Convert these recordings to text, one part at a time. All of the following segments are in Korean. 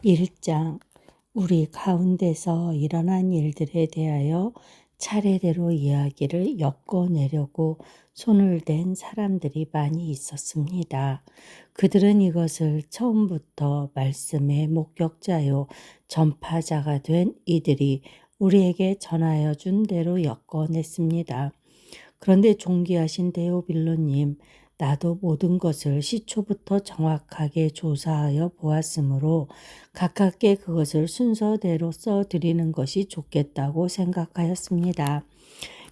1장 우리 가운데서 일어난 일들에 대하여 차례대로 이야기를 엮어내려고 손을 댄 사람들이 많이 있었습니다. 그들은 이것을 처음부터 말씀의 목격자요 전파자가 된 이들이 우리에게 전하여 준 대로 엮어냈습니다. 그런데 존귀하신 데오빌로님, 나도 모든 것을 시초부터 정확하게 조사하여 보았으므로 가깝게 그것을 순서대로 써드리는 것이 좋겠다고 생각하였습니다.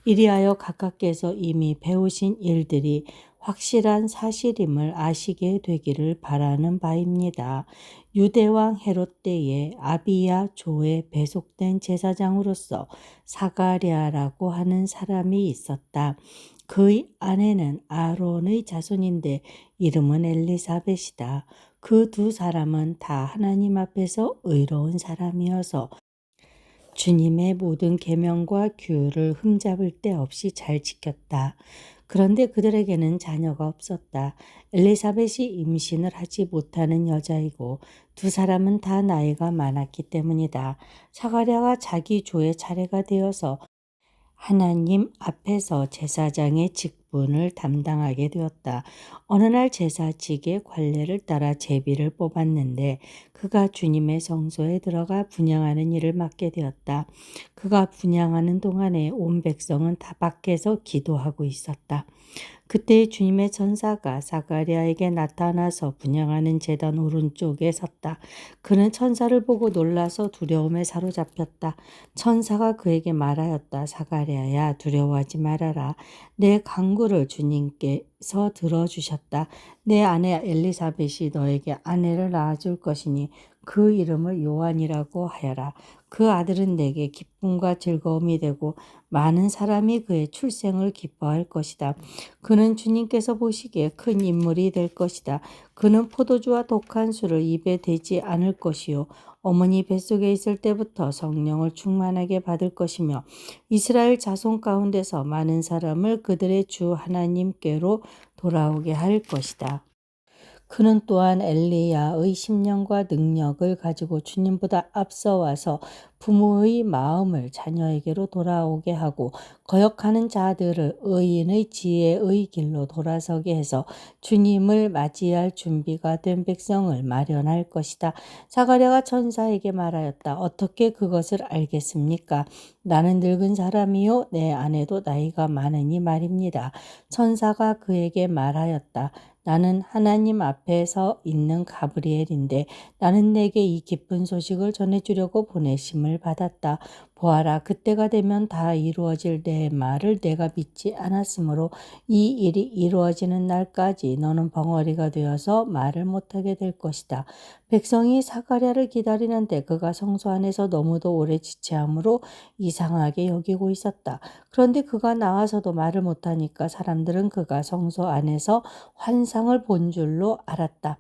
이리하여 각각께서 이미 배우신 일들이 확실한 사실임을 아시게 되기를 바라는 바입니다. 유대왕 헤롯 때에 아비야 조에 배속된 제사장으로서 사가랴라고 하는 사람이 있었다. 그의 아내는 아론의 자손인데 이름은 엘리사벳이다. 그 두 사람은 다 하나님 앞에서 의로운 사람이어서 주님의 모든 계명과 규율을 흠잡을 데 없이 잘 지켰다. 그런데 그들에게는 자녀가 없었다. 엘리사벳이 임신을 하지 못하는 여자이고 두 사람은 다 나이가 많았기 때문이다. 사가랴가 자기 조의 차례가 되어서 하나님 앞에서 제사장의 직분을 담당하게 되었다. 어느 날 제사직의 관례를 따라 제비를 뽑았는데 그가 주님의 성소에 들어가 분향하는 일을 맡게 되었다. 그가 분향하는 동안에 온 백성은 다 밖에서 기도하고 있었다. 그때 주님의 천사가 사가랴에게 나타나서 분향하는 제단 오른쪽에 섰다. 그는 천사를 보고 놀라서 두려움에 사로잡혔다. 천사가 그에게 말하였다. 사가랴야, 두려워하지 말아라. 내 간구를 주님께서 들어주셨다. 내 아내 엘리사벳이 너에게 아내를 낳아줄 것이니 그 이름을 요한이라고 하여라. 그 아들은 내게 기쁨과 즐거움이 되고 많은 사람이 그의 출생을 기뻐할 것이다. 그는 주님께서 보시기에 큰 인물이 될 것이다. 그는 포도주와 독한 술을 입에 대지 않을 것이요 어머니 뱃속에 있을 때부터 성령을 충만하게 받을 것이며 이스라엘 자손 가운데서 많은 사람을 그들의 주 하나님께로 돌아오게 할 것이다. 그는 또한 엘리야의 심령과 능력을 가지고 주님보다 앞서 와서 부모의 마음을 자녀에게로 돌아오게 하고 거역하는 자들을 의인의 지혜의 길로 돌아서게 해서 주님을 맞이할 준비가 된 백성을 마련할 것이다. 사가랴가 천사에게 말하였다. 어떻게 그것을 알겠습니까? 나는 늙은 사람이요 내 아내도 나이가 많으니 말입니다. 천사가 그에게 말하였다. 나는 하나님 앞에서 있는 가브리엘인데 나는 내게 이 기쁜 소식을 전해주려고 보내심을 받았다. 보아라, 그때가 되면 다 이루어질 내 말을 내가 믿지 않았으므로 이 일이 이루어지는 날까지 너는 벙어리가 되어서 말을 못하게 될 것이다. 백성이 사가랴를 기다리는데 그가 성소 안에서 너무도 오래 지체함으로 이상하게 여기고 있었다. 그런데 그가 나와서도 말을 못하니까 사람들은 그가 성소 안에서 환상을 본 줄로 알았다.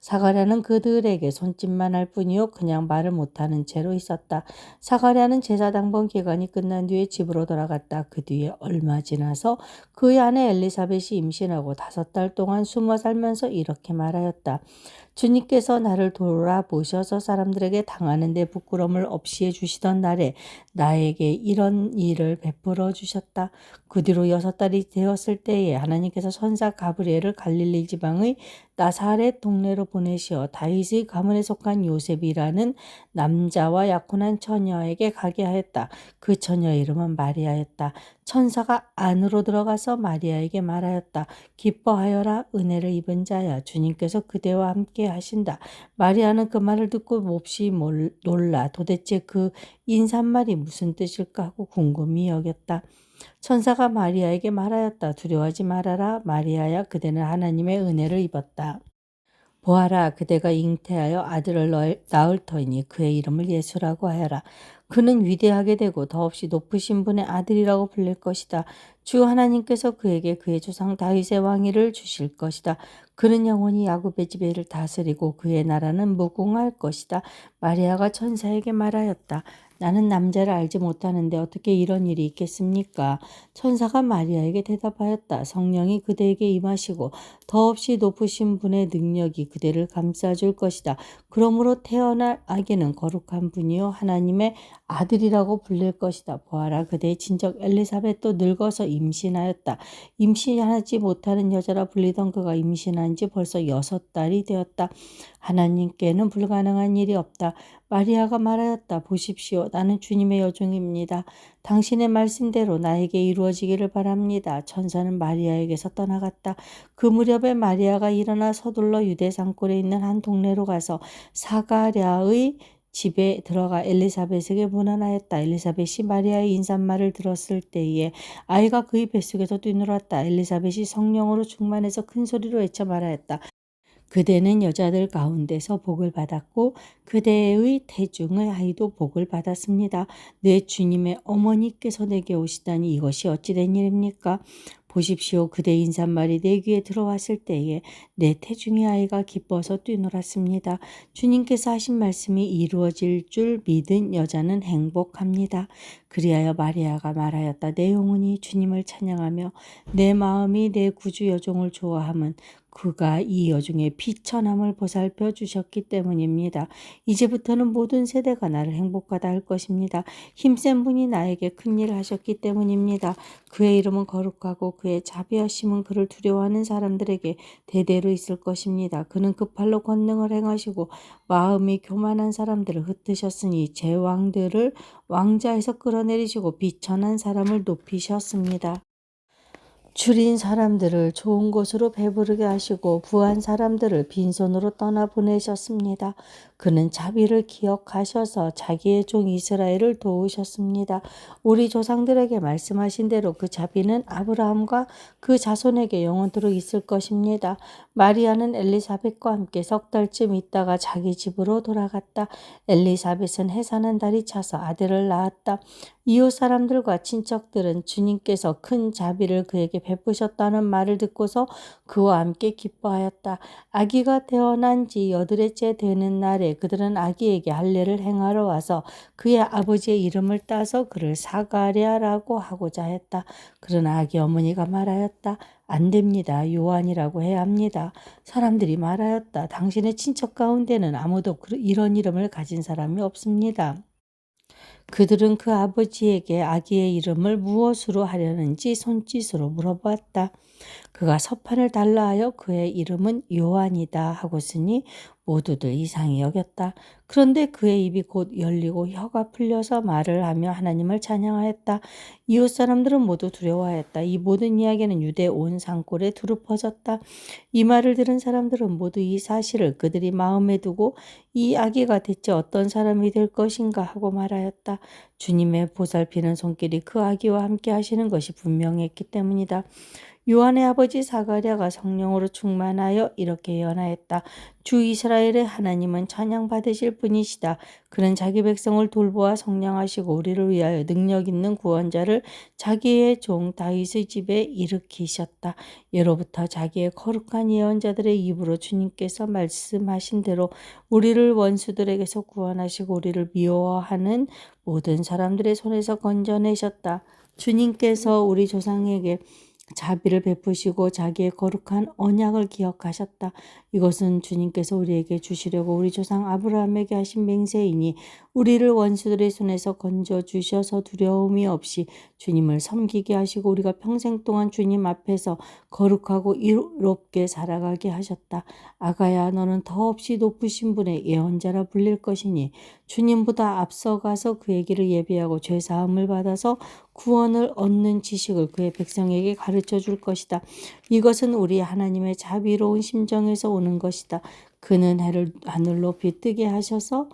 사가랴는 그들에게 손짓만 할 뿐이요 그냥 말을 못하는 채로 있었다. 사가랴는 제사 당번 기간이 끝난 뒤에 집으로 돌아갔다. 그 뒤에 얼마 지나서 그의 아내 엘리사벳이 임신하고 5달 동안 숨어 살면서 이렇게 말하였다. 주님께서 나를 돌아보셔서 사람들에게 당하는 데 부끄러움을 없이 해주시던 날에 나에게 이런 일을 베풀어 주셨다. 그 뒤로 6달이 되었을 때에 하나님께서 천사 가브리엘을 갈릴리 지방의 나사렛 동네로 보내시어 다윗의 가문에 속한 요셉이라는 남자와 약혼한 처녀에게 가게 하였다. 그 처녀의 이름은 마리아였다. 천사가 안으로 들어가서 마리아에게 말하였다. 기뻐하여라, 은혜를 입은 자야, 주님께서 그대와 함께 하신다. 마리아는 그 말을 듣고 몹시 놀라 도대체 그 인사말이 무슨 뜻일까 하고 궁금히 여겼다. 천사가 마리아에게 말하였다. 두려워하지 말아라. 마리아야, 그대는 하나님의 은혜를 입었다. 보아라, 그대가 잉태하여 아들을 낳을 터이니 그의 이름을 예수라고 하여라. 그는 위대하게 되고 더없이 높으신 분의 아들이라고 불릴 것이다. 주 하나님께서 그에게 그의 조상 다윗의 왕위를 주실 것이다. 그는 영원히 야곱의 집에를 다스리고 그의 나라는 무궁할 것이다. 마리아가 천사에게 말하였다. 나는 남자를 알지 못하는데 어떻게 이런 일이 있겠습니까? 천사가 마리아에게 대답하였다. 성령이 그대에게 임하시고 더없이 높으신 분의 능력이 그대를 감싸줄 것이다. 그러므로 태어날 아기는 거룩한 분이요 하나님의 아들이라고 불릴 것이다. 보아라, 그대의 친척 엘리사벳도 늙어서 임신하였다. 임신하지 못하는 여자라 불리던 그가 임신한 지 벌써 6달이 되었다. 하나님께는 불가능한 일이 없다. 마리아가 말하였다. 보십시오. 나는 주님의 여종입니다. 당신의 말씀대로 나에게 이루어지기를 바랍니다. 천사는 마리아에게서 떠나갔다. 그 무렵에 마리아가 일어나 서둘러 유대 산골에 있는 한 동네로 가서 사가랴의 집에 들어가 엘리사벳에게 문안하였다. 엘리사벳이 마리아의 인사말을 들었을 때에 아이가 그의 뱃속에서 뛰놀았다. 엘리사벳이 성령으로 충만해서 큰 소리로 외쳐 말하였다. 그대는 여자들 가운데서 복을 받았고 그대의 태중의 아이도 복을 받았습니다. 내 주님의 어머니께서 내게 오시다니 이것이 어찌된 일입니까? 보십시오. 그대 인사말이 내 귀에 들어왔을 때에 내 태중의 아이가 기뻐서 뛰놀았습니다. 주님께서 하신 말씀이 이루어질 줄 믿은 여자는 행복합니다. 그리하여 마리아가 말하였다. 내 영혼이 주님을 찬양하며 내 마음이 내 구주 여종을 좋아함은 그가 이 여종의 비천함을 보살펴 주셨기 때문입니다. 이제부터는 모든 세대가 나를 행복하다 할 것입니다. 힘센 분이 나에게 큰일을 하셨기 때문입니다. 그의 이름은 거룩하고 그의 자비하심은 그를 두려워하는 사람들에게 대대로 있을 것입니다. 그는 그 팔로 권능을 행하시고 마음이 교만한 사람들을 흩으셨으니 제왕들을 왕자에서 끌어내리시고 비천한 사람을 높이셨습니다. 줄인 사람들을 좋은 곳으로 배부르게 하시고 부한 사람들을 빈손으로 떠나보내셨습니다. 그는 자비를 기억하셔서 자기의 종 이스라엘을 도우셨습니다. 우리 조상들에게 말씀하신 대로 그 자비는 아브라함과 그 자손에게 영원토록 있을 것입니다. 마리아는 엘리사벳과 함께 6달쯤 있다가 자기 집으로 돌아갔다. 엘리사벳은 해산한 달이 차서 아들을 낳았다. 이웃 사람들과 친척들은 주님께서 큰 자비를 그에게 베푸셨다는 말을 듣고서 그와 함께 기뻐하였다. 아기가 태어난 지 8일째 되는 날에 그들은 아기에게 할례를 행하러 와서 그의 아버지의 이름을 따서 그를 사가랴라고 하고자 했다. 그러나 아기 어머니가 말하였다. 안 됩니다. 요한이라고 해야 합니다. 사람들이 말하였다. 당신의 친척 가운데는 아무도 이런 이름을 가진 사람이 없습니다. 그들은 그 아버지에게 아기의 이름을 무엇으로 하려는지 손짓으로 물어보았다. 그가 서판을 달라 하여 그의 이름은 요한이다 하고서니 모두들 이상히 여겼다. 그런데 그의 입이 곧 열리고 혀가 풀려서 말을 하며 하나님을 찬양하였다. 이웃 사람들은 모두 두려워하였다. 이 모든 이야기는 유대 온 산골에 두루 퍼졌다. 이 말을 들은 사람들은 모두 이 사실을 그들이 마음에 두고 이 아기가 대체 어떤 사람이 될 것인가 하고 말하였다. 주님의 보살피는 손길이 그 아기와 함께 하시는 것이 분명했기 때문이다. 요한의 아버지 사가랴가 성령으로 충만하여 이렇게 예언하였다. 주 이스라엘의 하나님은 찬양받으실 분이시다. 그는 자기 백성을 돌보아 성량하시고 우리를 위하여 능력 있는 구원자를 자기의 종 다윗의 집에 일으키셨다. 예로부터 자기의 거룩한 예언자들의 입으로 주님께서 말씀하신 대로 우리를 원수들에게서 구원하시고 우리를 미워하는 모든 사람들의 손에서 건져내셨다. 주님께서 우리 조상에게 자비를 베푸시고 자기의 거룩한 언약을 기억하셨다. 이것은 주님께서 우리에게 주시려고 우리 조상 아브라함에게 하신 맹세이니 우리를 원수들의 손에서 건져주셔서 두려움이 없이 주님을 섬기게 하시고 우리가 평생 동안 주님 앞에서 거룩하고 이롭게 살아가게 하셨다. 아가야, 너는 더없이 높으신 분의 예언자라 불릴 것이니 주님보다 앞서가서 그의 길을 예비하고 죄사함을 받아서 구원을 얻는 지식을 그의 백성에게 가르쳐 줄 것이다. 이것은 우리 하나님의 자비로운 심정에서 오는 것이다. 그는 해를 하늘 높이 뜨게 하셔서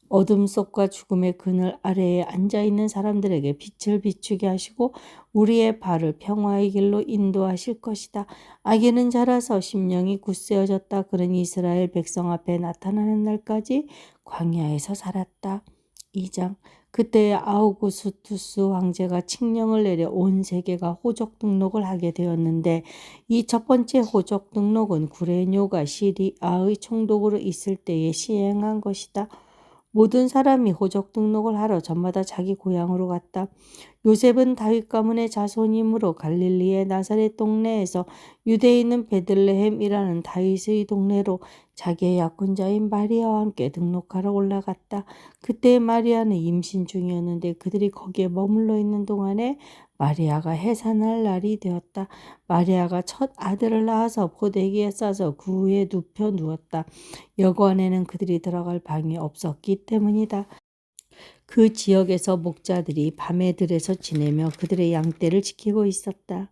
어둠 속과 죽음의 그늘 아래에 앉아있는 사람들에게 빛을 비추게 하시고 우리의 발을 평화의 길로 인도하실 것이다. 아기는 자라서 심령이 굳세어졌다. 그는 이스라엘 백성 앞에 나타나는 날까지 광야에서 살았다. 2장. 그때 아우구스투스 황제가 칙령을 내려 온 세계가 호적 등록을 하게 되었는데 이 첫 번째 호적 등록은 구레뇨가 시리아의 총독으로 있을 때에 시행한 것이다. 모든 사람이 호적 등록을 하러 저마다 자기 고향으로 갔다. 요셉은 다윗 가문의 자손이므로 갈릴리의 나사렛 동네에서 유대에 있는 베들레헴이라는 다윗의 동네로 자기의 약혼자인 마리아와 함께 등록하러 올라갔다. 그때 마리아는 임신 중이었는데 그들이 거기에 머물러 있는 동안에 마리아가 해산할 날이 되었다. 마리아가 첫 아들을 낳아서 포대기에 싸서 그 위에 눕혀 누웠다. 여관에는 그들이 들어갈 방이 없었기 때문이다. 그 지역에서 목자들이 밤에 들에서 지내며 그들의 양떼를 지키고 있었다.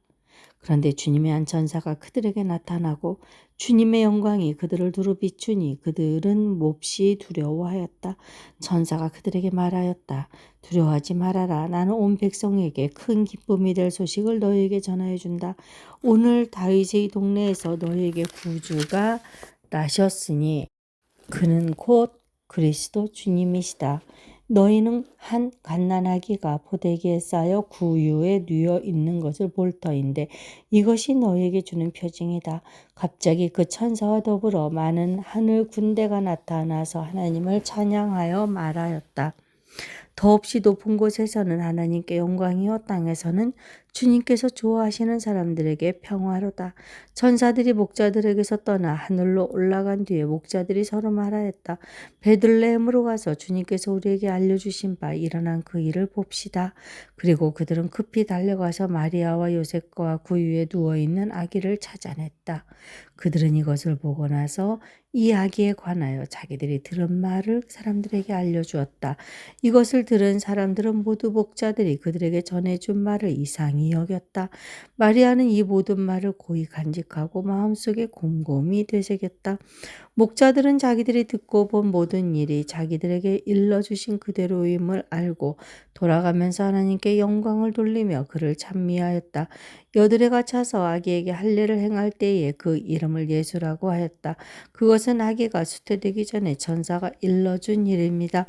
그런데 주님의 한 천사가 그들에게 나타나고 주님의 영광이 그들을 두루 비추니 그들은 몹시 두려워하였다. 천사가 그들에게 말하였다. 두려워하지 말아라. 나는 온 백성에게 큰 기쁨이 될 소식을 너희에게 전하여 준다. 오늘 다윗의 동네에서 너희에게 구주가 나셨으니 그는 곧 그리스도 주님이시다. 너희는 한 갓난아기가 포대기에 쌓여 구유에 누워 있는 것을 볼 터인데 이것이 너희에게 주는 표징이다. 갑자기 그 천사와 더불어 많은 하늘 군대가 나타나서 하나님을 찬양하여 말하였다. 더없이 높은 곳에서는 하나님께 영광이요 땅에서는 주님께서 좋아하시는 사람들에게 평화로다. 천사들이 목자들에게서 떠나 하늘로 올라간 뒤에 목자들이 서로 말하였다. 베들레헴으로 가서 주님께서 우리에게 알려주신 바 일어난 그 일을 봅시다. 그리고 그들은 급히 달려가서 마리아와 요셉과 구유에 누워있는 아기를 찾아냈다. 그들은 이것을 보고 나서 이 아기에 관하여 자기들이 들은 말을 사람들에게 알려주었다. 이것을 들은 사람들은 모두 목자들이 그들에게 전해준 말을 이상히 여겼다. 마리아는 이 모든 말을 고이 간직하고 마음속에 곰곰이 되새겼다. 목자들은 자기들이 듣고 본 모든 일이 자기들에게 일러주신 그대로임을 알고 돌아가면서 하나님께 영광을 돌리며 그를 찬미하였다. 여드레가 차서 아기에게 할례를 행할 때에 그 이름을 예수라고 하였다. 그것은 아기가 수태되기 전에 천사가 일러준 일입니다.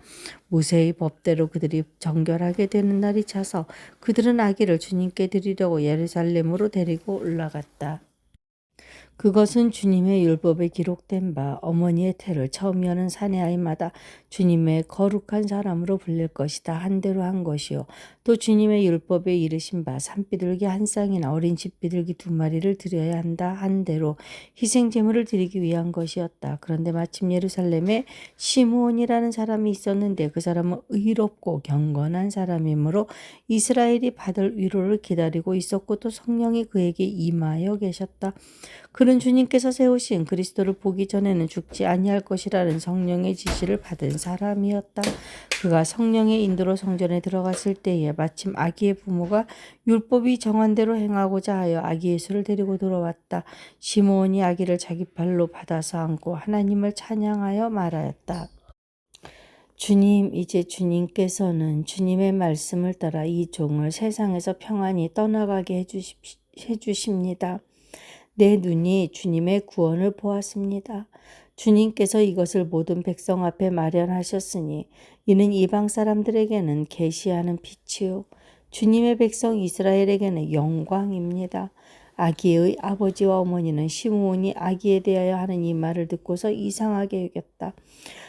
모세의 법대로 그들이 정결하게 되는 날이 차서 그들은 아기를 주님께 드리려고 예루살렘으로 데리고 올라갔다. 그것은 주님의 율법에 기록된 바 어머니의 태를 처음 여는 사내 아이마다 주님의 거룩한 사람으로 불릴 것이다 한 대로 한 것이요. 또 주님의 율법에 이르신 바 산비둘기 한 쌍이나 어린 집비둘기 두 마리를 드려야 한다 한 대로 희생 제물을 드리기 위한 것이었다. 그런데 마침 예루살렘에 시므온이라는 사람이 있었는데 그 사람은 의롭고 경건한 사람이므로 이스라엘이 받을 위로를 기다리고 있었고 또 성령이 그에게 임하여 계셨다. 그는 주님께서 세우신 그리스도를 보기 전에는 죽지 아니할 것이라는 성령의 지시를 받은 사람이었다. 그가 성령의 인도로 성전에 들어갔을 때에 마침 아기의 부모가 율법이 정한 대로 행하고자 하여 아기 예수를 데리고 들어왔다. 시므온이 아기를 자기 발로 받아서 안고 하나님을 찬양하여 말하였다. 주님, 이제 주님께서는 주님의 말씀을 따라 이 종을 세상에서 평안히 떠나가게 해주십니다. 내 눈이 주님의 구원을 보았습니다. 주님께서 이것을 모든 백성 앞에 마련하셨으니 이는 이방 사람들에게는 계시하는 빛이요 주님의 백성 이스라엘에게는 영광입니다. 아기의 아버지와 어머니는 시므온이 아기에 대하여 하는 이 말을 듣고서 이상하게 여겼다.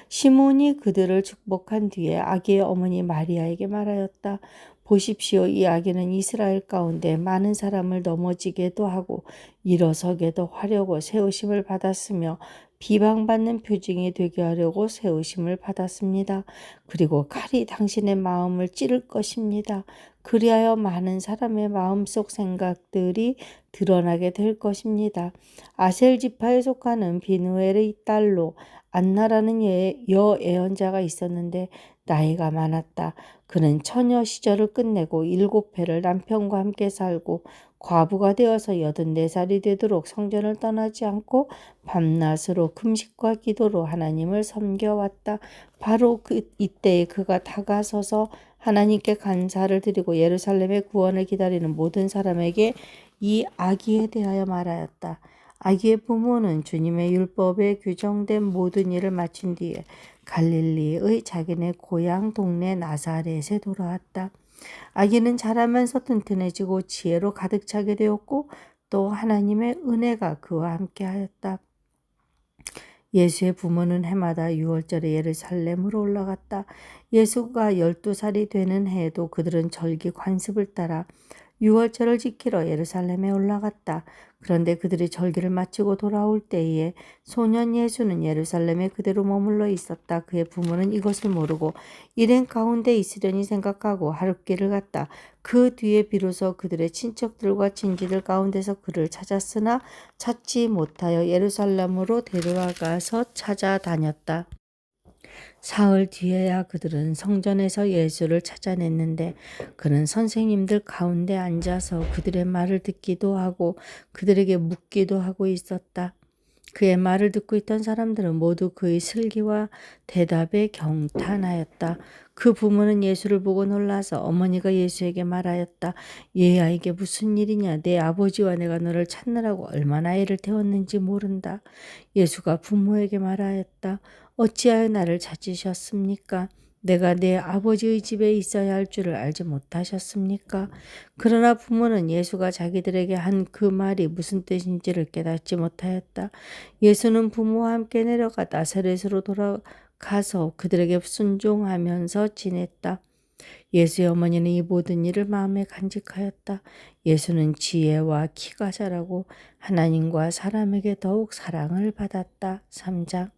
시므온이 그들을 축복한 뒤에 아기의 어머니 마리아에게 말하였다. 보십시오. 이 아기는 이스라엘 가운데 많은 사람을 넘어지게도 하고 일어서게도 하려고 세우심을 받았으며 비방받는 표징이 되게 하려고 세우심을 받았습니다. 그리고 칼이 당신의 마음을 찌를 것입니다. 그리하여 많은 사람의 마음속 생각들이 드러나게 될 것입니다. 아셀 지파에 속하는 비누엘의 딸로 안나라는 여 예언자가 있었는데 나이가 많았다. 그는 처녀 시절을 끝내고 7해를 남편과 함께 살고 과부가 되어서 84살이 되도록 성전을 떠나지 않고 밤낮으로 금식과 기도로 하나님을 섬겨왔다. 바로 이때에 그가 다가서서 하나님께 감사를 드리고 예루살렘의 구원을 기다리는 모든 사람에게 이 아기에 대하여 말하였다. 아기의 부모는 주님의 율법에 규정된 모든 일을 마친 뒤에 갈릴리의 자기네 고향 동네 나사렛에 돌아왔다. 아기는 자라면서 튼튼해지고 지혜로 가득 차게 되었고 또 하나님의 은혜가 그와 함께 하였다. 예수의 부모는 해마다 유월절에 예루살렘으로 올라갔다. 예수가 12살이 되는 해에도 그들은 절기 관습을 따라 유월절을 지키러 예루살렘에 올라갔다. 그런데 그들이 절기를 마치고 돌아올 때에 소년 예수는 예루살렘에 그대로 머물러 있었다. 그의 부모는 이것을 모르고 일행 가운데 있으려니 생각하고 하룻길을 갔다. 그 뒤에 비로소 그들의 친척들과 친지들 가운데서 그를 찾았으나 찾지 못하여 예루살렘으로 데려가서 찾아다녔다. 사흘 뒤에야 그들은 성전에서 예수를 찾아냈는데 그는 선생님들 가운데 앉아서 그들의 말을 듣기도 하고 그들에게 묻기도 하고 있었다. 그의 말을 듣고 있던 사람들은 모두 그의 슬기와 대답에 경탄하였다. 그 부모는 예수를 보고 놀라서 어머니가 예수에게 말하였다. 얘야, 이게 무슨 일이냐? 내 아버지와 내가 너를 찾느라고 얼마나 애를 태웠는지 모른다. 예수가 부모에게 말하였다. 어찌하여 나를 찾으셨습니까? 내가 내 아버지의 집에 있어야 할 줄을 알지 못하셨습니까? 그러나 부모는 예수가 자기들에게 한 그 말이 무슨 뜻인지를 깨닫지 못하였다. 예수는 부모와 함께 내려가 나사렛으로 돌아가서 그들에게 순종하면서 지냈다. 예수의 어머니는 이 모든 일을 마음에 간직하였다. 예수는 지혜와 키가 자라고 하나님과 사람에게 더욱 사랑을 받았다. 3장.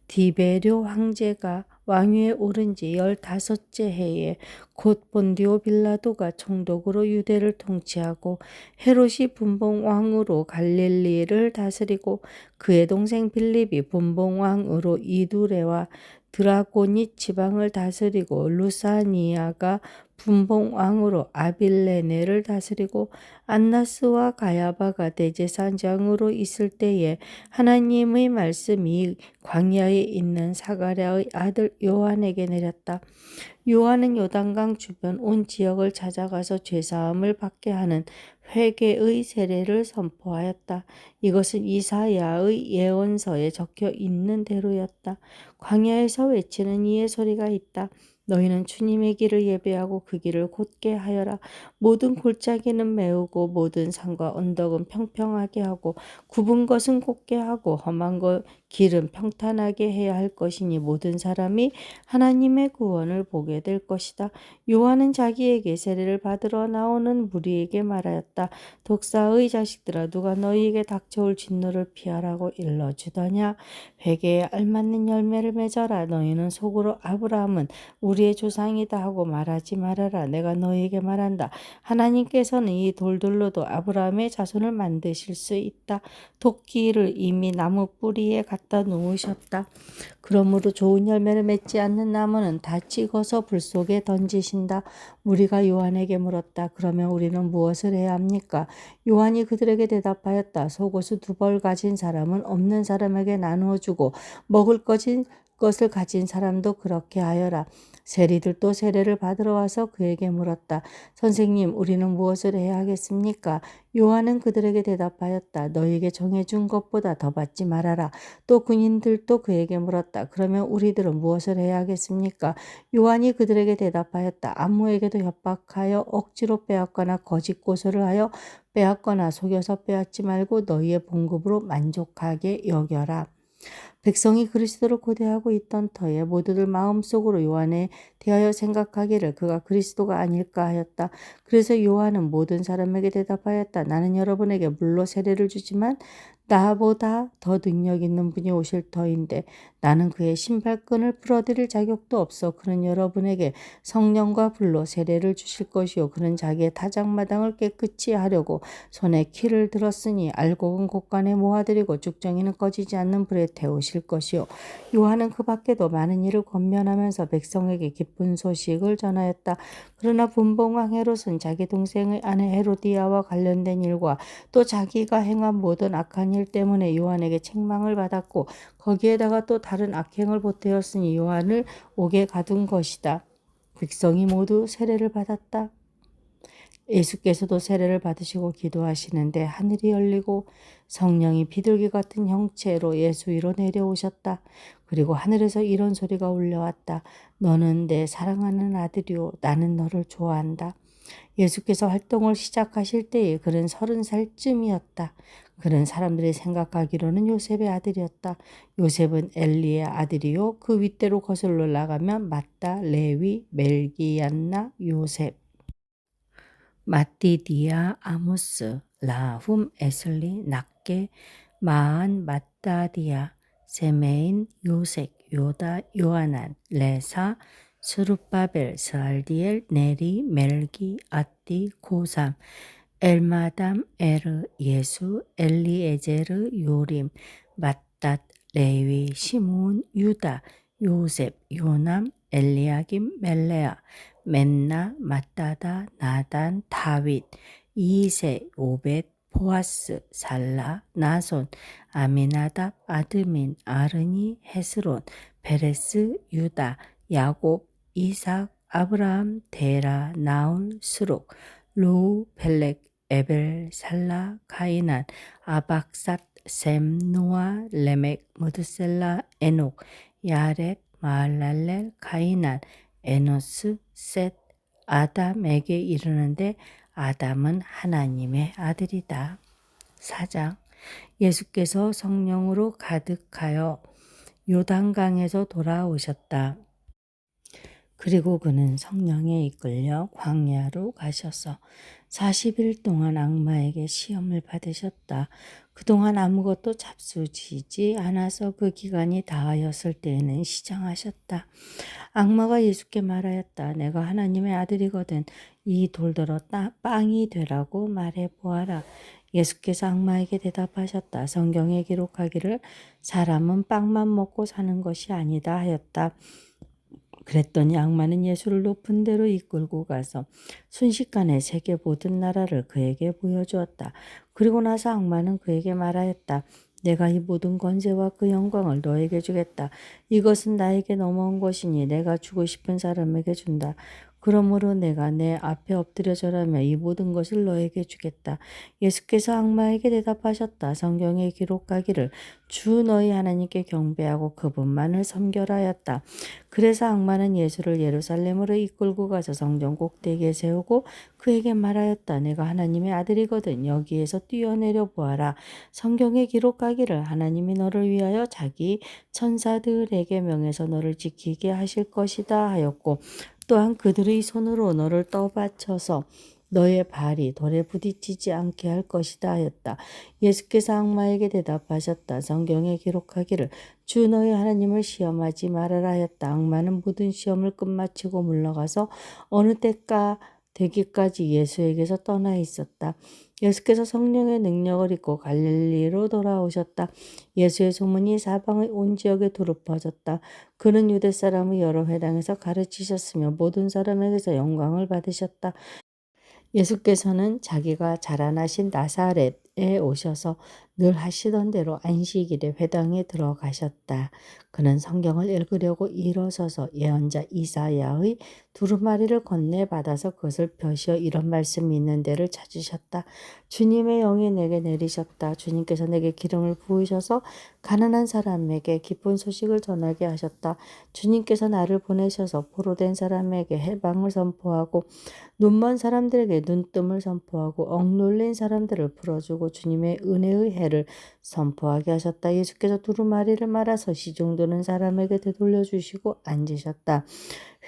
디베료 황제가 왕위에 오른 지 15째 해에 곧 본디오 빌라도가 총독으로 유대를 통치하고 헤롯이 분봉왕으로 갈릴리를 다스리고 그의 동생 빌립이 분봉왕으로 이두레와 드라고니 지방을 다스리고 루사니아가 분봉왕으로 아빌레네를 다스리고 안나스와 가야바가 대제사장으로 있을 때에 하나님의 말씀이 광야에 있는 사가랴의 아들 요한에게 내렸다. 요한은 요단강 주변 온 지역을 찾아가서 죄사함을 받게 하는 회개의 세례를 선포하였다. 이것은 이사야의 예언서에 적혀 있는 대로였다. 광야에서 외치는 이의 소리가 있다. 너희는 주님의 길을 예배하고 그 길을 곧게 하여라. 모든 골짜기는 메우고 모든 산과 언덕은 평평하게 하고 굽은 것은 곧게 하고 험한 길은 평탄하게 해야 할 것이니 모든 사람이 하나님의 구원을 보게 될 것이다. 요한은 자기에게 세례를 받으러 나오는 무리에게 말하였다. 독사의 자식들아, 누가 너희에게 닥쳐올 진노를 피하라고 일러주더냐? 회개에 알맞는 열매를 맺어라. 너희는 속으로 아브라함은 우리의 조상이다 하고 말하지 말아라. 내가 너희에게 말한다. 하나님께서는 이 돌들로도 아브라함의 자손을 만드실 수 있다. 도끼를 이미 나무 뿌리에 갖다 놓으셨다. 그러므로 좋은 열매를 맺지 않는 나무는 다 찍어서 불 속에 던지신다. 무리가 요한에게 물었다. 그러면 우리는 무엇을 해야 합니까? 요한이 그들에게 대답하였다. 속옷을 2벌 가진 사람은 없는 사람에게 나누어 주고 먹을 것을 가진 사람도 그렇게 하여라. 세리들도 세례를 받으러 와서 그에게 물었다. 선생님, 우리는 무엇을 해야 하겠습니까? 요한은 그들에게 대답하였다. 너희에게 정해준 것보다 더 받지 말아라. 또 군인들도 그에게 물었다. 그러면 우리들은 무엇을 해야 하겠습니까? 요한이 그들에게 대답하였다. 아무에게도 협박하여 억지로 빼앗거나 거짓 고소를 하여 빼앗거나 속여서 빼앗지 말고 너희의 봉급으로 만족하게 여겨라. 백성이 그리스도를 고대하고 있던 터에 모두들 마음속으로 요한에 대하여 생각하기를 그가 그리스도가 아닐까 하였다. 그래서 요한은 모든 사람에게 대답하였다. 나는 여러분에게 물로 세례를 주지만 나보다 더 능력 있는 분이 오실 터인데 나는 그의 신발끈을 풀어드릴 자격도 없어. 그는 여러분에게 성령과 불로 세례를 주실 것이요 그는 자기의 타작마당을 깨끗이 하려고 손에 키를 들었으니 알곡은 곳간에 모아들이고 죽정이는 꺼지지 않는 불에 태우실 것이요 요한은 그 밖에도 많은 일을 권면하면서 백성에게 기쁜 소식을 전하였다. 그러나 분봉왕 헤롯은 자기 동생의 아내 헤로디아와 관련된 일과 또 자기가 행한 모든 악한 일 때문에 요한에게 책망을 받았고 거기에다가 또 다른 악행을 보태었으니 요한을 옥에 가둔 것이다. 백성이 모두 세례를 받았다. 예수께서도 세례를 받으시고 기도하시는데 하늘이 열리고 성령이 비둘기 같은 형체로 예수 위로 내려오셨다. 그리고 하늘에서 이런 소리가 울려왔다. 너는 내 사랑하는 아들이요 나는 너를 좋아한다. 예수께서 활동을 시작하실 때에 그는 30살쯤이었다. 그는 사람들이 생각하기로는 요셉의 아들이었다. 요셉은 엘리의 아들이요 그 윗대로 거슬러 나가면 mat다, 레위, 멜기, 얀나, 요셉, 마띠디아, 아모스, 라훔, 에슬리, 낫게, 마안, 마따디아, 세메인, 요색, 요다, 요하난, 레사, 스룹바벨, 스알디엘, 네리, 멜기, 아띠, 고삼, 엘마담, 에르, 예수, 엘리에제르, 요림, 맏닷, 레위, 시므온, 유다, 요셉, 요남, 엘리야김, 멜레아, 맨나, 맏다다, 나단, 다윗, 이세, 오벳, 보아스, 살라, 나손, 아미나답, 아드민, 아르니, 헤스론, 베레스, 유다, 야곱, 이삭, 아브라함, 데라, 나울, 스룩, 로우, 벨렉, 에벨, 살라, 가이난, 아박삿, 셈, 노아, 레멕, 무드셀라, 에녹, 야렛, 마할랄렐, 가이난, 에노스, 셋, 아담에게 이르는데 아담은 하나님의 아들이다. 4장. 예수께서 성령으로 가득하여 요단강에서 돌아오셨다. 그리고 그는 성령에 이끌려 광야로 가셔서 40일 동안 악마에게 시험을 받으셨다. 그동안 아무것도 잡수지지 않아서 그 기간이 다하였을 때에는 시장하셨다. 악마가 예수께 말하였다. 내가 하나님의 아들이거든 이 돌더러 빵이 되라고 말해보아라. 예수께서 악마에게 대답하셨다. 성경에 기록하기를 사람은 빵만 먹고 사는 것이 아니다 하였다. 그랬더니 악마는 예수를 높은 데로 이끌고 가서 순식간에 세계 모든 나라를 그에게 보여주었다. 그리고 나서 악마는 그에게 말하였다. 내가 이 모든 권세와 그 영광을 너에게 주겠다. 이것은 나에게 넘어온 것이니 내가 주고 싶은 사람에게 준다. 그러므로 내가 내 앞에 엎드려 절하며 이 모든 것을 너에게 주겠다. 예수께서 악마에게 대답하셨다. 성경에 기록하기를 주 너희 하나님께 경배하고 그분만을 섬겨라 하였다. 그래서 악마는 예수를 예루살렘으로 이끌고 가서 성전 꼭대기에 세우고 그에게 말하였다. 내가 하나님의 아들이거든 여기에서 뛰어내려 보아라. 성경에 기록하기를 하나님이 너를 위하여 자기 천사들에게 명해서 너를 지키게 하실 것이다 하였고 또한 그들의 손으로 너를 떠받쳐서 너의 발이 돌에 부딪히지 않게 할 것이다 하였다. 예수께서 악마에게 대답하셨다. 성경에 기록하기를 주 너희 하나님을 시험하지 말아라 하였다. 악마는 모든 시험을 끝마치고 물러가서 어느 때가 되기까지 예수에게서 떠나 있었다. 예수께서 성령의 능력을 입고 갈릴리로 돌아오셨다. 예수의 소문이 사방의 온 지역에 두루 퍼졌다. 그는 유대 사람의 여러 회당에서 가르치셨으며 모든 사람에게서 영광을 받으셨다. 예수께서는 자기가 자라나신 나사렛에 오셔서 늘 하시던 대로 안식일에 회당에 들어가셨다. 그는 성경을 읽으려고 일어서서 예언자 이사야의 두루마리를 건네받아서 그것을 펴시어 이런 말씀이 있는 데를 찾으셨다. 주님의 영이 내게 내리셨다. 주님께서 내게 기름을 부으셔서 가난한 사람에게 기쁜 소식을 전하게 하셨다. 주님께서 나를 보내셔서 포로된 사람에게 해방을 선포하고 눈먼 사람들에게 눈뜸을 선포하고 억눌린 사람들을 풀어주고 주님의 은혜의 해를 선포하게 하셨다. 예수께서 두루마리를 말아서 시중드는 사람에게 되돌려 주시고 앉으셨다.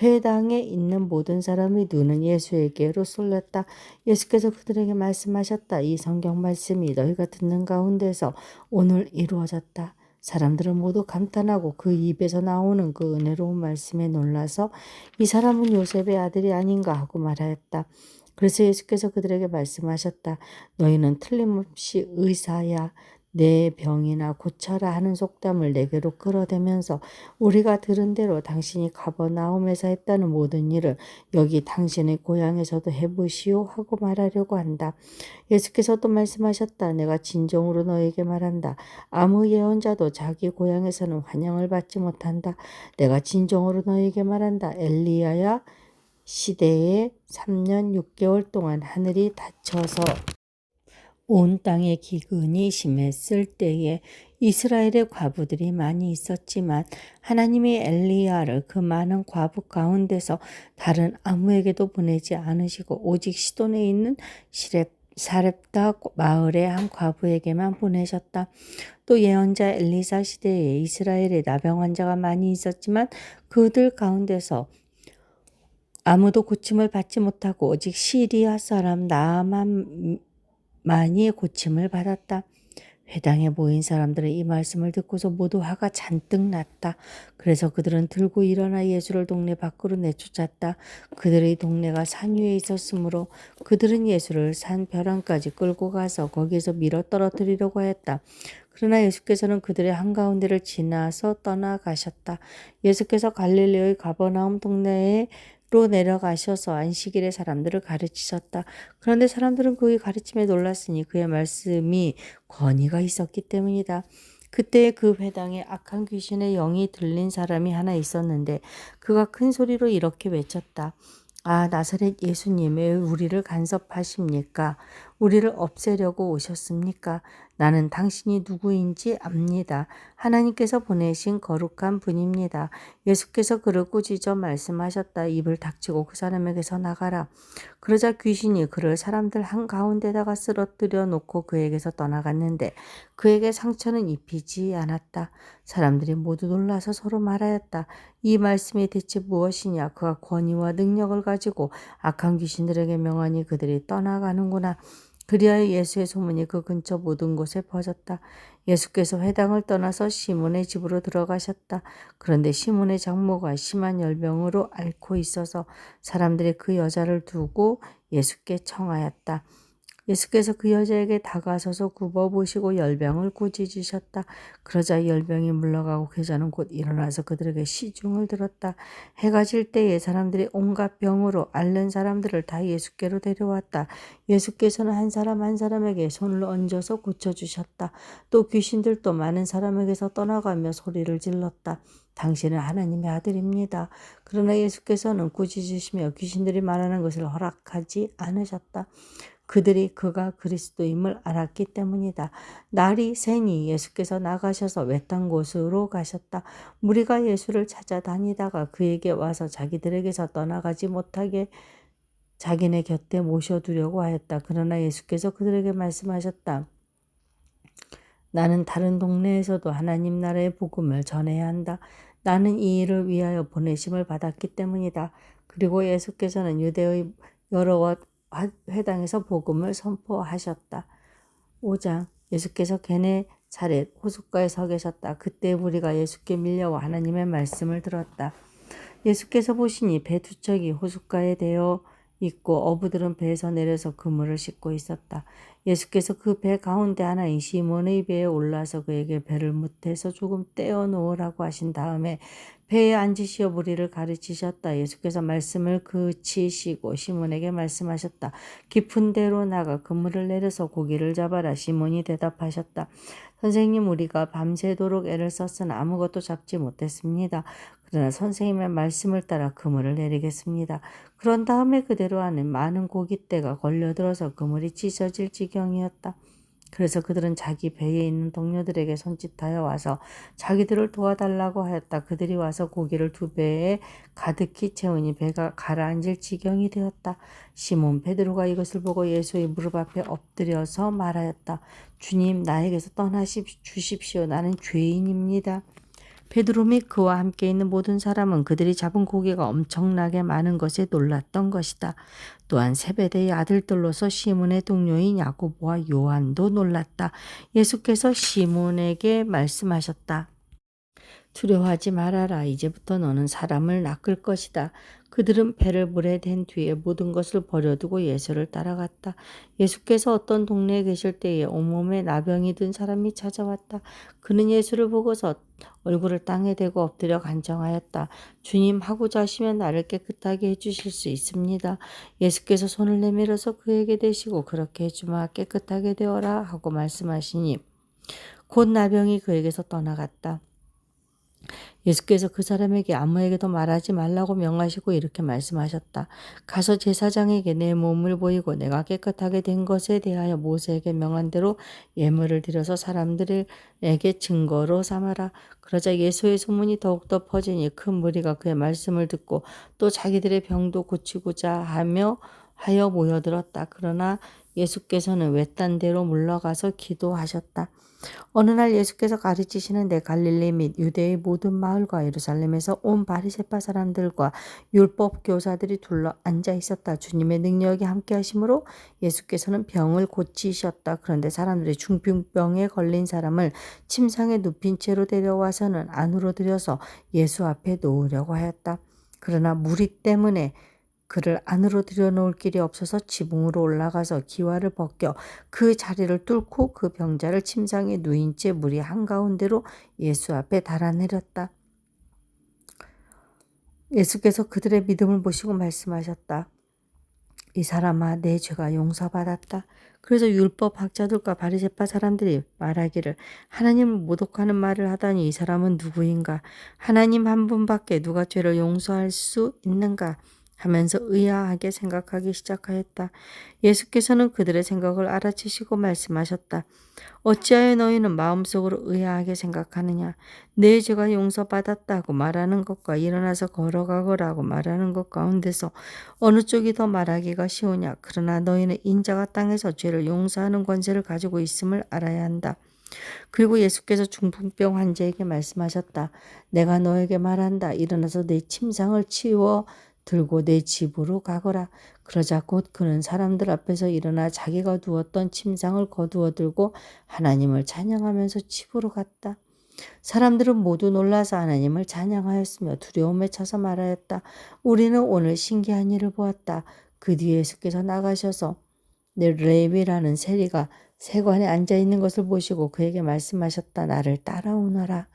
회당에 있는 모든 사람의 눈은 예수에게로 쏠렸다. 예수께서 그들에게 말씀하셨다. 이 성경 말씀이 너희가 듣는 가운데서 오늘 이루어졌다. 사람들은 모두 감탄하고 그 입에서 나오는 그 은혜로운 말씀에 놀라서 이 사람은 요셉의 아들이 아닌가 하고 말하였다. 그래서 예수께서 그들에게 말씀하셨다. 너희는 틀림없이 의사야 내 병이나 고쳐라 하는 속담을 내게로 끌어대면서 우리가 들은 대로 당신이 가버나움에서 했다는 모든 일을 여기 당신의 고향에서도 해보시오 하고 말하려고 한다. 예수께서 또 말씀하셨다. 내가 진정으로 너에게 말한다. 아무 예언자도 자기 고향에서는 환영을 받지 못한다. 내가 진정으로 너에게 말한다. 엘리야야 시대에 3년 6개월 동안 하늘이 닫혀서 온 땅의 기근이 심했을 때에 이스라엘의 과부들이 많이 있었지만 하나님이 엘리야를 그 많은 과부 가운데서 다른 아무에게도 보내지 않으시고 오직 시돈에 있는 사렙다 마을의 한 과부에게만 보내셨다. 또 예언자 엘리사 시대에 이스라엘에 나병 환자가 많이 있었지만 그들 가운데서 아무도 고침을 받지 못하고 오직 시리아 사람 나아만만이 고침을 받았다. 회당에 모인 사람들은 이 말씀을 듣고서 모두 화가 잔뜩 났다. 그래서 그들은 들고 일어나 예수를 동네 밖으로 내쫓았다. 그들의 동네가 산 위에 있었으므로 그들은 예수를 산 벼랑까지 끌고 가서 거기에서 밀어 떨어뜨리려고 했다. 그러나 예수께서는 그들의 한가운데를 지나서 떠나가셨다. 예수께서 갈릴리의 가버나움 동네에 로 내려가셔서 안식일에 사람들을 가르치셨다. 그런데 사람들은 그의 가르침에 놀랐으니 그의 말씀이 권위가 있었기 때문이다. 그때 그 회당에 악한 귀신의 영이 들린 사람이 하나 있었는데 그가 큰 소리로 이렇게 외쳤다. 아, 나사렛 예수님, 왜 우리를 간섭하십니까? 우리를 없애려고 오셨습니까? 나는 당신이 누구인지 압니다. 하나님께서 보내신 거룩한 분입니다. 예수께서 그를 꾸짖어 말씀하셨다. 입을 닥치고 그 사람에게서 나가라. 그러자 귀신이 그를 사람들 한가운데다가 쓰러뜨려 놓고 그에게서 떠나갔는데 그에게 상처는 입히지 않았다. 사람들이 모두 놀라서 서로 말하였다. 이 말씀이 대체 무엇이냐? 그가 권위와 능력을 가지고 악한 귀신들에게 명하니 그들이 떠나가는구나. 그리하여 예수의 소문이 그 근처 모든 곳에 퍼졌다. 예수께서 회당을 떠나서 시몬의 집으로 들어가셨다. 그런데 시몬의 장모가 심한 열병으로 앓고 있어서 사람들이 그 여자를 두고 예수께 청하였다. 예수께서 그 여자에게 다가서서 굽어보시고 열병을 꾸짖으셨다. 그러자 열병이 물러가고 그 여자는 곧 일어나서 그들에게 시중을 들었다. 해가 질 때에 사람들이 온갖 병으로 앓는 사람들을 다 예수께로 데려왔다. 예수께서는 한 사람 한 사람에게 손을 얹어서 고쳐주셨다. 또 귀신들도 많은 사람에게서 떠나가며 소리를 질렀다. 당신은 하나님의 아들입니다. 그러나 예수께서는 꾸짖으시며 귀신들이 말하는 것을 허락하지 않으셨다. 그들이 그가 그리스도임을 알았기 때문이다. 날이 새니 예수께서 나가셔서 외딴 곳으로 가셨다. 무리가 예수를 찾아다니다가 그에게 와서 자기들에게서 떠나가지 못하게 자기네 곁에 모셔두려고 하였다. 그러나 예수께서 그들에게 말씀하셨다. 나는 다른 동네에서도 하나님 나라의 복음을 전해야 한다. 나는 이 일을 위하여 보내심을 받았기 때문이다. 그리고 예수께서는 유대의 여러 회당에서 복음을 선포하셨다. 5장 예수께서 게네사렛 호숫가에 서 계셨다. 그때 무리가 예수께 밀려와 하나님의 말씀을 들었다. 예수께서 보시니 배 두 척이 호숫가에 대어 있고 어부들은 배에서 내려서 그물을 싣고 있었다. 예수께서 그 배 가운데 하나인 시몬의 배에 올라서 그에게 배를 무태서 조금 떼어 놓으라고 하신 다음에 배에 앉으시어 무리를 가르치셨다. 예수께서 말씀을 그치시고 시몬에게 말씀하셨다. 깊은 데로 나가 그물을 내려서 고기를 잡아라. 시몬이 대답하셨다. 선생님, 우리가 밤새도록 애를 썼으나 아무것도 잡지 못했습니다. 그러나 선생님의 말씀을 따라 그물을 내리겠습니다. 그런 다음에 그대로 하는 많은 고깃대가 걸려들어서 그물이 찢어질 지경이었다. 그래서 그들은 자기 배에 있는 동료들에게 손짓하여 와서 자기들을 도와달라고 하였다. 그들이 와서 고기를 두 배에 가득히 채우니 배가 가라앉을 지경이 되었다. 시몬 베드로가 이것을 보고 예수의 무릎 앞에 엎드려서 말하였다. 주님, 나에게서 떠나주십시오. 나는 죄인입니다. 베드로 및 그와 함께 있는 모든 사람은 그들이 잡은 고기가 엄청나게 많은 것에 놀랐던 것이다. 또한 세베대의 아들들로서 시몬의 동료인 야고보와 요한도 놀랐다. 예수께서 시몬에게 말씀하셨다. 두려워하지 말아라. 이제부터 너는 사람을 낚을 것이다. 그들은 배를 물에 댄 뒤에 모든 것을 버려두고 예수를 따라갔다. 예수께서 어떤 동네에 계실 때에 온몸에 나병이 든 사람이 찾아왔다. 그는 예수를 보고서 얼굴을 땅에 대고 엎드려 간청하였다. 주님, 하고자 하시면 나를 깨끗하게 해주실 수 있습니다. 예수께서 손을 내밀어서 그에게 대시고 그렇게 해주마 깨끗하게 되어라 하고 말씀하시니 곧 나병이 그에게서 떠나갔다. 예수께서 그 사람에게 아무에게도 말하지 말라고 명하시고 이렇게 말씀하셨다. 가서 제사장에게 내 몸을 보이고 내가 깨끗하게 된 것에 대하여 모세에게 명한 대로 예물을 드려서 사람들에게 증거로 삼아라. 그러자 예수의 소문이 더욱더 퍼지니 큰 무리가 그의 말씀을 듣고 또 자기들의 병도 고치고자 하여 모여들었다. 그러나 예수께서는 외딴 데로 물러가서 기도하셨다. 어느 날 예수께서 가르치시는데 갈릴리 및 유대의 모든 마을과 예루살렘에서 온 바리새파 사람들과 율법 교사들이 둘러 앉아 있었다. 주님의 능력이 함께 하심으로 예수께서는 병을 고치셨다. 그런데 사람들이 중풍병에 걸린 사람을 침상에 눕힌 채로 데려와서는 안으로 들여서 예수 앞에 놓으려고 하였다. 그러나 무리 때문에 그를 안으로 들여놓을 길이 없어서 지붕으로 올라가서 기와를 벗겨 그 자리를 뚫고 그 병자를 침상에 누인 채 무리 한가운데로 예수 앞에 달아내렸다. 예수께서 그들의 믿음을 보시고 말씀하셨다. 이 사람아, 내 죄가 용서받았다. 그래서 율법 학자들과 바리새파 사람들이 말하기를 하나님을 모독하는 말을 하다니 이 사람은 누구인가? 하나님 한 분밖에 누가 죄를 용서할 수 있는가? 하면서 의아하게 생각하기 시작하였다. 예수께서는 그들의 생각을 알아채시고 말씀하셨다. 어찌하여 너희는 마음속으로 의아하게 생각하느냐? 내 죄가 용서받았다고 말하는 것과 일어나서 걸어가거라고 말하는 것 가운데서 어느 쪽이 더 말하기가 쉬우냐? 그러나 너희는 인자가 땅에서 죄를 용서하는 권세를 가지고 있음을 알아야 한다. 그리고 예수께서 중풍병 환자에게 말씀하셨다. 내가 너에게 말한다. 일어나서 내 침상을 치워 들고 내 집으로 가거라. 그러자 곧 그는 사람들 앞에서 일어나 자기가 누웠던 침상을 거두어 들고 하나님을 찬양하면서 집으로 갔다. 사람들은 모두 놀라서 하나님을 찬양하였으며 두려움에 차서 말하였다. 우리는 오늘 신기한 일을 보았다. 그 뒤에 예수께서 나가셔서 레위라는 세리가 세관에 앉아 있는 것을 보시고 그에게 말씀하셨다. 나를 따라오너라.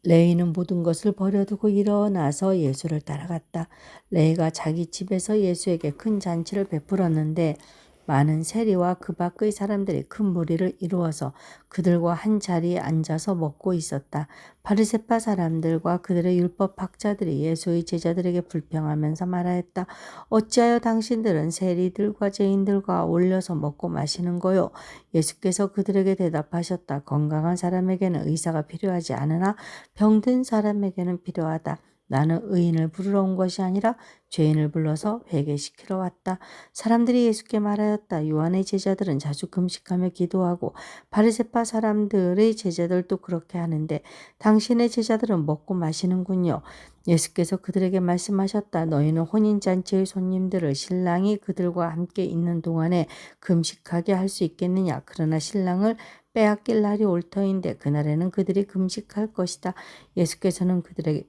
레위는 모든 것을 버려두고 일어나서 예수를 따라갔다. 레위가 자기 집에서 예수에게 큰 잔치를 베풀었는데 많은 세리와 그 밖의 사람들이 큰 무리를 이루어서 그들과 한 자리에 앉아서 먹고 있었다. 바리새파 사람들과 그들의 율법 학자들이 예수의 제자들에게 불평하면서 말하였다. 어찌하여 당신들은 세리들과 죄인들과 어울려서 먹고 마시는 거요? 예수께서 그들에게 대답하셨다. 건강한 사람에게는 의사가 필요하지 않으나 병든 사람에게는 필요하다. 나는 의인을 부르러 온 것이 아니라 죄인을 불러서 회개시키러 왔다. 사람들이 예수께 말하였다. 요한의 제자들은 자주 금식하며 기도하고 바리새파 사람들의 제자들도 그렇게 하는데 당신의 제자들은 먹고 마시는군요. 예수께서 그들에게 말씀하셨다. 너희는 혼인잔치의 손님들을 신랑이 그들과 함께 있는 동안에 금식하게 할 수 있겠느냐. 그러나 신랑을 빼앗길 날이 올 터인데 그날에는 그들이 금식할 것이다. 예수께서는 그들에게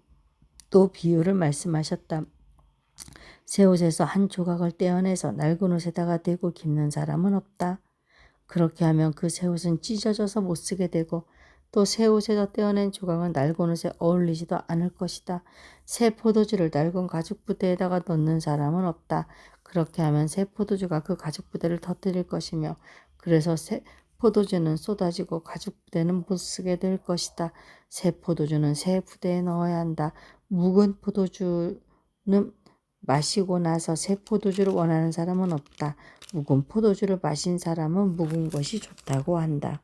또 비유를 말씀하셨다. 새 옷에서 한 조각을 떼어내서 낡은 옷에다가 대고 깁는 사람은 없다. 그렇게 하면 그 새 옷은 찢어져서 못 쓰게 되고 또 새 옷에서 떼어낸 조각은 낡은 옷에 어울리지도 않을 것이다. 새 포도주를 낡은 가죽 부대에다가 넣는 사람은 없다. 그렇게 하면 새 포도주가 그 가죽 부대를 터뜨릴 것이며 그래서 새 포도주는 쏟아지고 가죽 부대는 못 쓰게 될 것이다. 새 포도주는 새 부대에 넣어야 한다. 묵은 포도주는 마시고 나서 새 포도주를 원하는 사람은 없다. 묵은 포도주를 마신 사람은 묵은 것이 좋다고 한다.